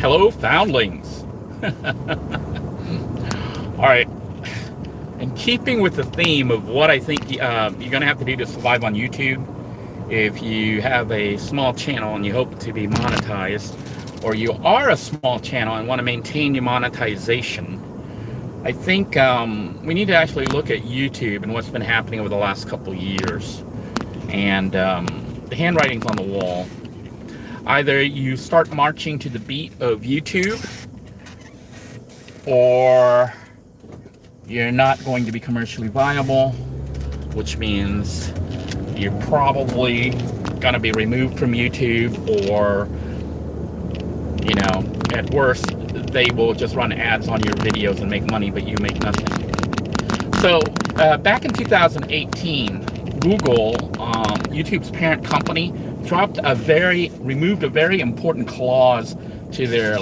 Hello, foundlings. All right. In keeping with the theme of what I think you're going to have to do to survive on YouTube, if you have a small channel and you hope to be monetized, or you are a small channel and want to maintain your monetization, I think we need to actually look at YouTube and what's been happening over the last couple years. And the handwriting's on the wall. Either you start marching to the beat of YouTube, or you're not going to be commercially viable, which means you're probably going to be removed from YouTube, or, you know, at worst, they will just run ads on your videos and make money, but you make nothing. So back in 2018, Google, YouTube's parent company, removed a very important clause to their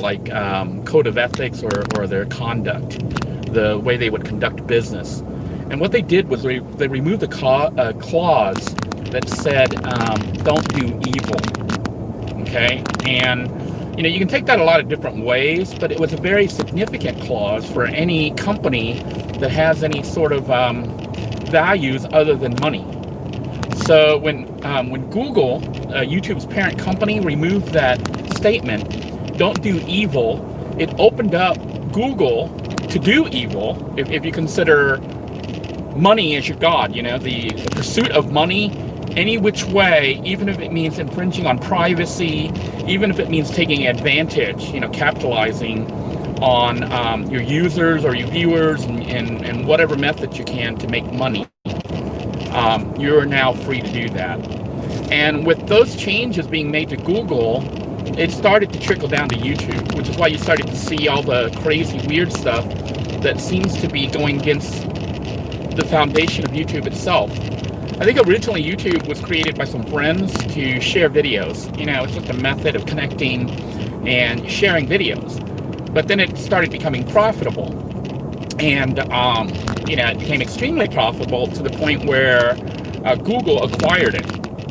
code of ethics or their conduct, the way they would conduct business. And what they did was they removed a clause that said, don't do evil. Okay? And you know, you can take that a lot of different ways, but it was a very significant clause for any company that has any sort of values other than money. So when Google, YouTube's parent company, removed that statement, don't do evil, it opened up Google to do evil, if you consider money as your god, you know, the pursuit of money any which way, even if it means infringing on privacy, even if it means taking advantage, you know, capitalizing on your users or your viewers and whatever method you can to make money. You're now free to do that. And with those changes being made to Google, it started to trickle down to YouTube, which is why you started to see all the crazy, weird stuff that seems to be going against the foundation of YouTube itself. I think originally YouTube was created by some friends to share videos. You know, it's just a method of connecting and sharing videos. But then it started becoming profitable. And, you know, it became extremely profitable to the point where Google acquired it.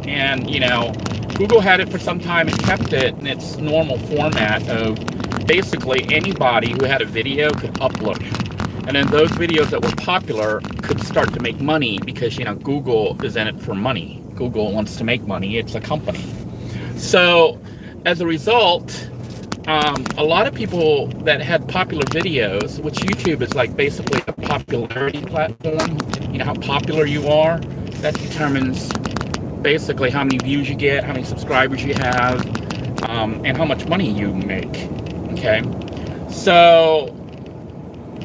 And, you know, Google had it for some time and kept it in its normal format of basically anybody who had a video could upload it. And then those videos that were popular could start to make money because, you know, Google is in it for money. Google wants to make money. It's a company. So as a result, a lot of people that had popular videos, which YouTube is like basically a popularity platform, you know, how popular you are, that determines basically how many views you get, how many subscribers you have, and how much money you make. Okay, so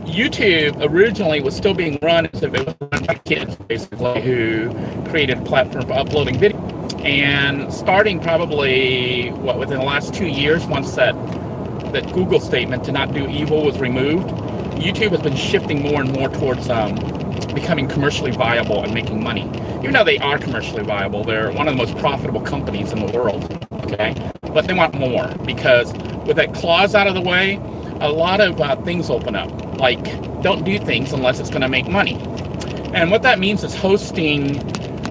YouTube originally was still being run as if it was run by kids, basically, who created a platform for uploading video. And starting probably, within the last 2 years, once that Google statement to not do evil was removed, YouTube has been shifting more and more towards becoming commercially viable and making money. Even though they are commercially viable, they're one of the most profitable companies in the world, okay? But they want more, because with that clause out of the way, a lot of things open up, like don't do things unless it's gonna make money. And what that means is hosting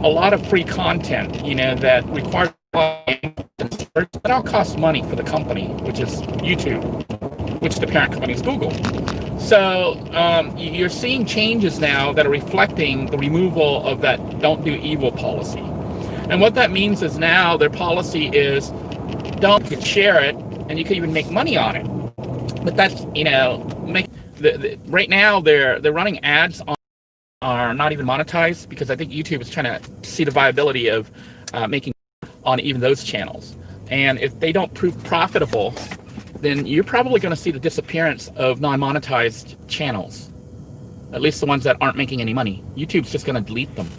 a lot of free content, you know, that requires that all costs money for the company, which is YouTube, which the parent company is Google. So you're seeing changes now that are reflecting the removal of that don't do evil policy. And what that means is now their policy is don't share it, and you can even make money on it. But that's, you know, right now they're running ads on are not even monetized, because I think YouTube is trying to see the viability of making on even those channels. And if they don't prove profitable, then you're probably going to see the disappearance of non-monetized channels, at least the ones that aren't making any money. YouTube's just going to delete them.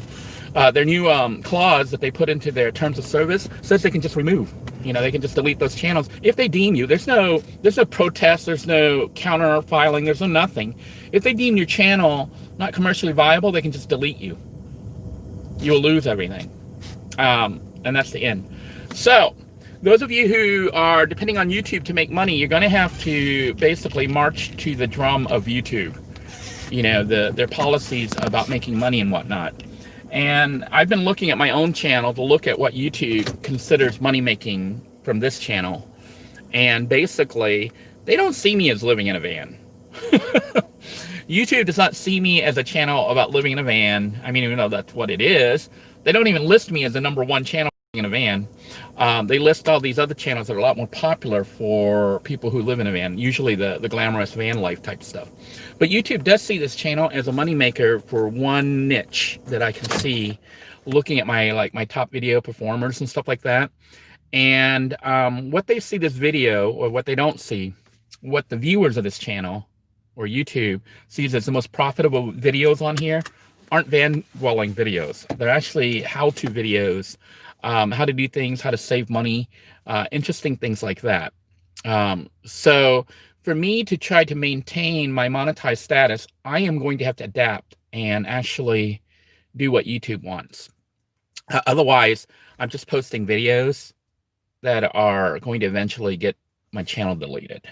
Their new clause that they put into their terms of service says they can just remove. You know, they can just delete those channels if they deem you. There's no protest, there's no counter filing, there's no nothing. If they deem your channel not commercially viable, they can just delete you. You'll lose everything. And that's the end. So those of you who are depending on YouTube to make money, you're going to have to basically march to the drum of YouTube. You know, their policies about making money and whatnot. And I've been looking at my own channel to look at what YouTube considers money making from this channel. And basically, they don't see me as living in a van. YouTube does not see me as a channel about living in a van. I mean, even though that's what it is, they don't even list me as the #1 channel in a van. They list all these other channels that are a lot more popular for people who live in a van, usually the glamorous van life type stuff. But YouTube does see this channel as a moneymaker for one niche that I can see looking at my top video performers and stuff like that. And what they see this video, or what they don't see, what the viewers of this channel or YouTube sees as the most profitable videos on here aren't van dwelling videos. They're actually how-to videos, how to do things, how to save money, interesting things like that. So for me to try to maintain my monetized status, I am going to have to adapt and actually do what YouTube wants. Otherwise, I'm just posting videos that are going to eventually get my channel deleted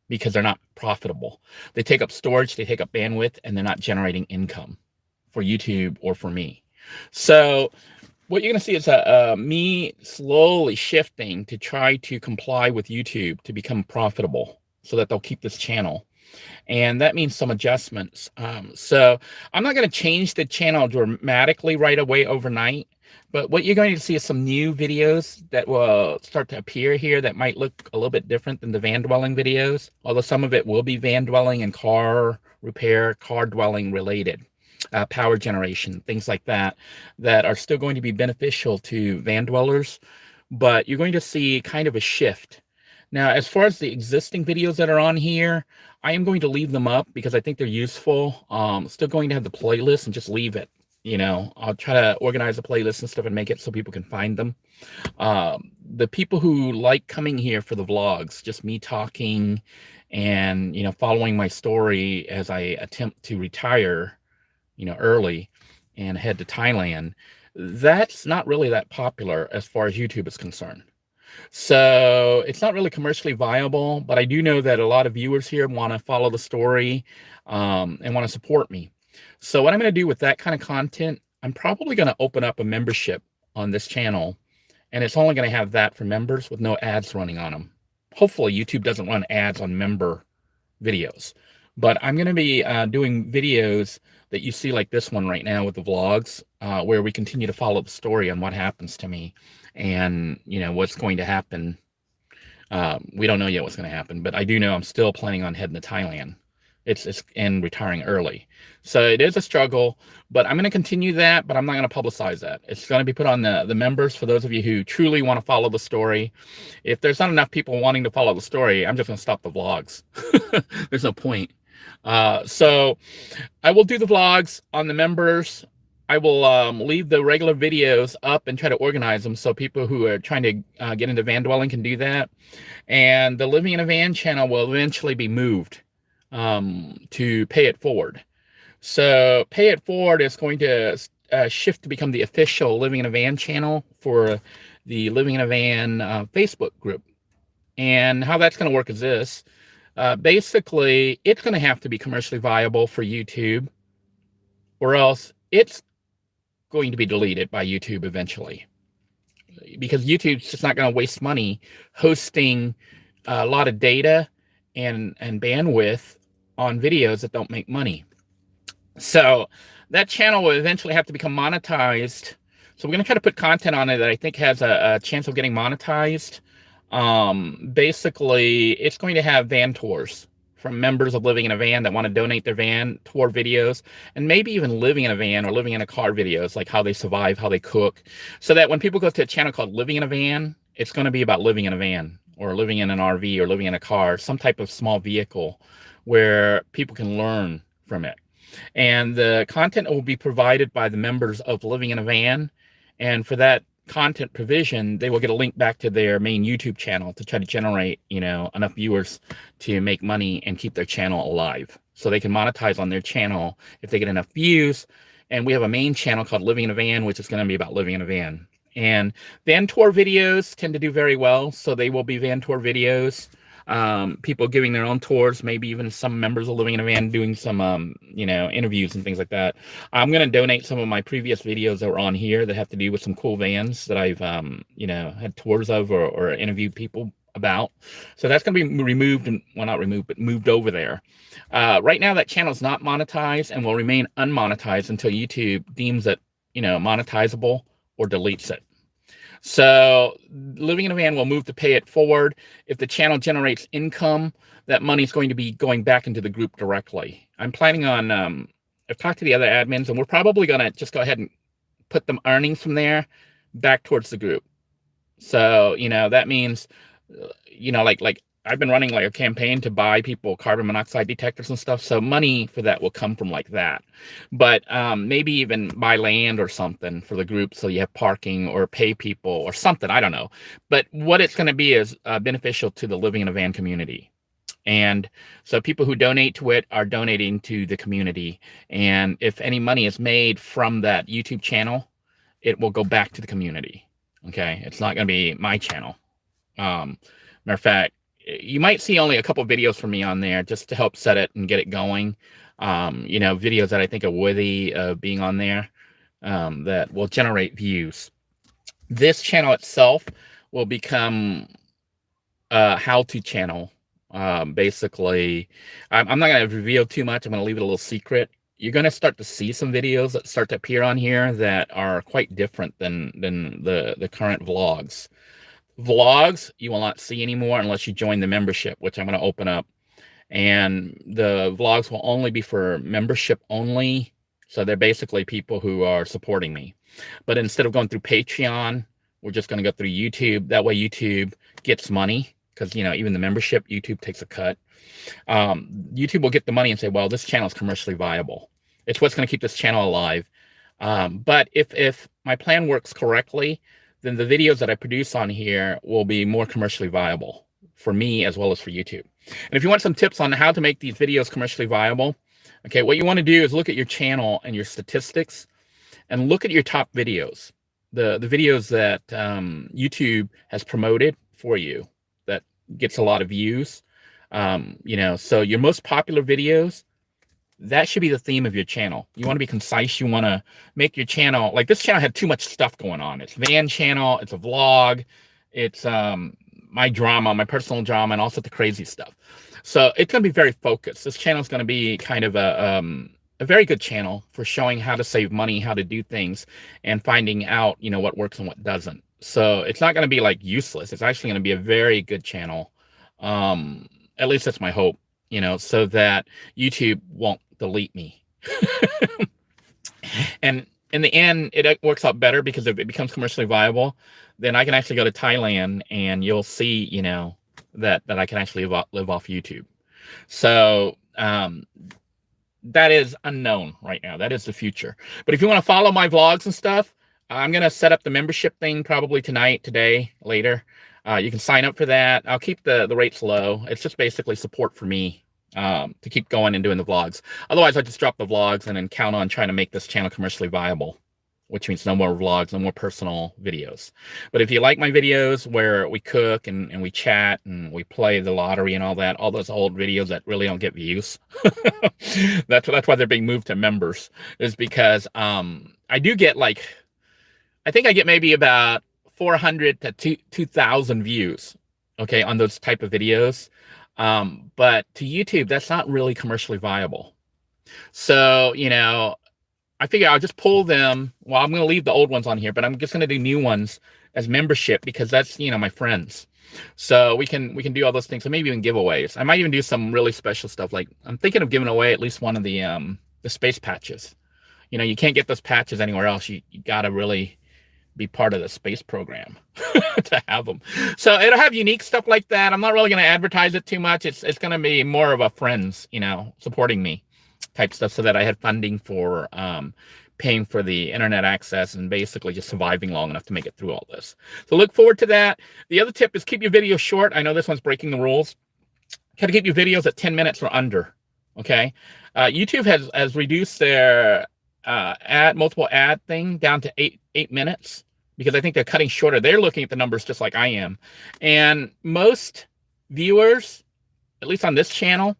because they're not profitable. They take up storage, they take up bandwidth, and they're not generating income for YouTube or for me. So what you're going to see is me slowly shifting to try to comply with YouTube to become profitable so that they'll keep this channel. And that means some adjustments. So I'm not going to change the channel dramatically right away overnight. But what you're going to see is some new videos that will start to appear here that might look a little bit different than the van dwelling videos, although some of it will be van dwelling and car repair, car dwelling related, power generation, things like that, that are still going to be beneficial to van dwellers. But you're going to see kind of a shift. Now, as far as the existing videos that are on here, I am going to leave them up because I think they're useful. Still going to have the playlist and just leave it. You know, I'll try to organize a playlist and stuff and make it so people can find them. The people who like coming here for the vlogs, just me talking and, you know, following my story as I attempt to retire, you know, early and head to Thailand, that's not really that popular as far as YouTube is concerned. So it's not really commercially viable, but I do know that a lot of viewers here want to follow the story and want to support me. So what I'm going to do with that kind of content, I'm probably going to open up a membership on this channel, and it's only going to have that for members with no ads running on them. Hopefully YouTube doesn't run ads on member videos, but I'm going to be doing videos that you see like this one right now with the vlogs, where we continue to follow the story on what happens to me and, you know, what's going to happen. We don't know yet what's going to happen, but I do know I'm still planning on heading to Thailand. It's and retiring early. So it is a struggle, but I'm going to continue that, but I'm not going to publicize that. It's going to be put on the members for those of you who truly want to follow the story. If there's not enough people wanting to follow the story, I'm just going to stop the vlogs. There's no point. So I will do the vlogs on the members. I will leave the regular videos up and try to organize them so people who are trying to get into van dwelling can do that. And the Living in a Van channel will eventually be moved to Pay It Forward. So Pay It Forward is going to shift to become the official Living in a Van channel for the Living in a Van Facebook group. And how that's going to work is this. Basically, it's going to have to be commercially viable for YouTube, or else it's going to be deleted by YouTube eventually. Because YouTube's just not going to waste money hosting a lot of data and bandwidth on videos that don't make money. So that channel will eventually have to become monetized. So we're going to try to put content on it that I think has a chance of getting monetized. Basically, it's going to have van tours from members of Living in a Van that want to donate their van tour videos, and maybe even living in a van or living in a car videos, like how they survive, how they cook, so that when people go to a channel called Living in a Van, it's going to be about living in a van or living in an RV or living in a car, some type of small vehicle where people can learn from it. And the content will be provided by the members of Living in a Van. And for that content provision, they will get a link back to their main YouTube channel to try to generate, you know, enough viewers to make money and keep their channel alive. So they can monetize on their channel if they get enough views. And we have a main channel called Living in a Van, which is going to be about living in a van. And van tour videos tend to do very well. So they will be van tour videos. People giving their own tours, maybe even some members of Living in a Van doing some, you know, interviews and things like that. I'm going to donate some of my previous videos that were on here that have to do with some cool vans that I've, you know, had tours of or interviewed people about. So that's going to be removed, and well, not removed, but moved over there. Right now, that channel is not monetized and will remain unmonetized until YouTube deems it, monetizable or deletes it. So Living in a Van will move to pay it forward. If the channel generates income, that money is going to be going back into the group directly. I'm planning on, I've talked to the other admins, and we're probably going to just go ahead and put the earnings from there back towards the group. So, that means, like I've been running like a campaign to buy people carbon monoxide detectors and stuff. So money for that will come from like that. But maybe even buy land or something for the group, so you have parking, or pay people or something. I don't know. But what it's going to be is beneficial to the Living in a Van community. And so people who donate to it are donating to the community. And if any money is made from that YouTube channel, it will go back to the community. Okay. It's not going to be my channel. Matter of fact, you might see only a couple videos from me on there just to help set it and get it going. Videos that I think are worthy of being on there, that will generate views. This channel itself will become a how-to channel. Basically, I'm not going to reveal too much. I'm going to leave it a little secret. You're going to start to see some videos that start to appear on here that are quite different than the current vlogs. Vlogs you will not see anymore unless you join the membership, which I'm going to open up. And the vlogs will only be for membership only. So they're basically people who are supporting me. But instead of going through Patreon, we're just going to go through YouTube. That way YouTube gets money, because, even the membership, YouTube takes a cut. YouTube will get the money and say, well, this channel is commercially viable. It's what's going to keep this channel alive. But if my plan works correctly, then the videos that I produce on here will be more commercially viable for me as well as for YouTube. And if you want some tips on how to make these videos commercially viable, okay, what you want to do is look at your channel and your statistics, and look at your top videos, the videos that YouTube has promoted for you that gets a lot of views. So your most popular videos, that should be the theme of your channel. You want to be concise. You want to make your channel, like this channel had too much stuff going on. It's van channel, it's a vlog, it's my drama, my personal drama, and also the crazy stuff. So it's going to be very focused. This channel is going to be kind of a very good channel for showing how to save money, how to do things, and finding out, what works and what doesn't. So it's not going to be like useless. It's actually going to be a very good channel. At least that's my hope, so that YouTube won't delete me. And in the end, it works out better, because if it becomes commercially viable, then I can actually go to Thailand, and you'll see, that I can actually live off YouTube. So that is unknown right now. That is the future. But if you want to follow my vlogs and stuff, I'm going to set up the membership thing probably tonight, today, later. You can sign up for that. I'll keep the rates low. It's just basically support for me to keep going and doing the vlogs. Otherwise, I just drop the vlogs and then count on trying to make this channel commercially viable, which means no more vlogs, no more personal videos. But if you like my videos where we cook and we chat and we play the lottery and all that, all those old videos that really don't get views, that's why they're being moved to members, is because I do get I think I get maybe about 400 to 2,000 views, okay, on those type of videos. But to YouTube, that's not really commercially viable. So, I figure I'll just pull them. Well, I'm going to leave the old ones on here, but I'm just going to do new ones as membership, because that's, my friends. So we can do all those things. So maybe even giveaways. I might even do some really special stuff. Like I'm thinking of giving away at least one of the space patches. You can't get those patches anywhere else. You got to really be part of the space program to have them. So it'll have unique stuff like that. I'm not really going to advertise it too much. It's going to be more of a friends, supporting me type stuff, so that I had funding for paying for the internet access and basically just surviving long enough to make it through all this. So look forward to that. The other tip is keep your videos short. I know this one's breaking the rules. Try to keep your videos at 10 minutes or under. Okay. YouTube has reduced their multiple ad thing down to eight minutes, because I think they're cutting shorter. They're looking at the numbers just like I am. And most viewers, at least on this channel,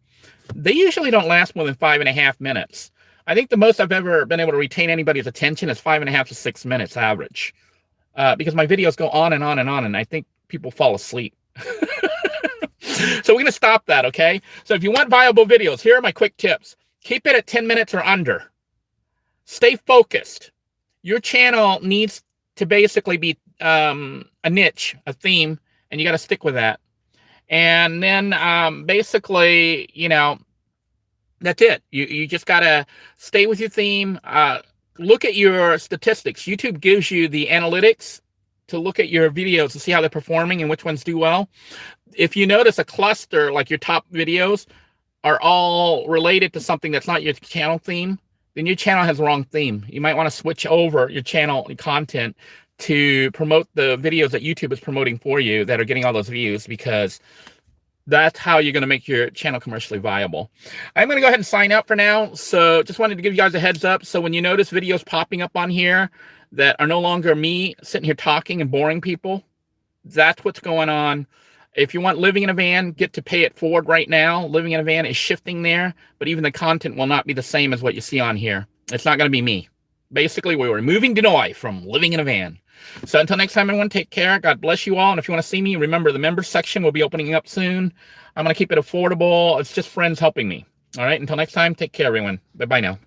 they usually don't last more than 5.5 minutes. I think the most I've ever been able to retain anybody's attention is 5.5 to 6 minutes average, because my videos go on and on and on, and I think people fall asleep So we're going to stop that, okay? So if you want viable videos, here are my quick tips. Keep it at 10 minutes or under. Stay focused. Your channel needs to basically be a niche, a theme, and you got to stick with that. And then basically, you know, that's it. You just got to stay with your theme. Look at your statistics. YouTube gives you the analytics to look at your videos to see how they're performing and which ones do well. If you notice a cluster, like your top videos are all related to something that's not your channel theme, then your channel has the wrong theme. You might want to switch over your channel content to promote the videos that YouTube is promoting for you that are getting all those views, because that's how you're going to make your channel commercially viable. I'm going to go ahead and sign up for now. So just wanted to give you guys a heads up. So when you notice videos popping up on here that are no longer me sitting here talking and boring people, that's what's going on. If you want living in a van, get to pay it forward right now. Living in a van is shifting there, but even the content will not be the same as what you see on here. It's not going to be me. Basically, we're removing Denoy from living in a van. So until next time, everyone, take care. God bless you all. And if you want to see me, remember the members section will be opening up soon. I'm going to keep it affordable. It's just friends helping me. All right. Until next time, take care, everyone. Bye-bye now.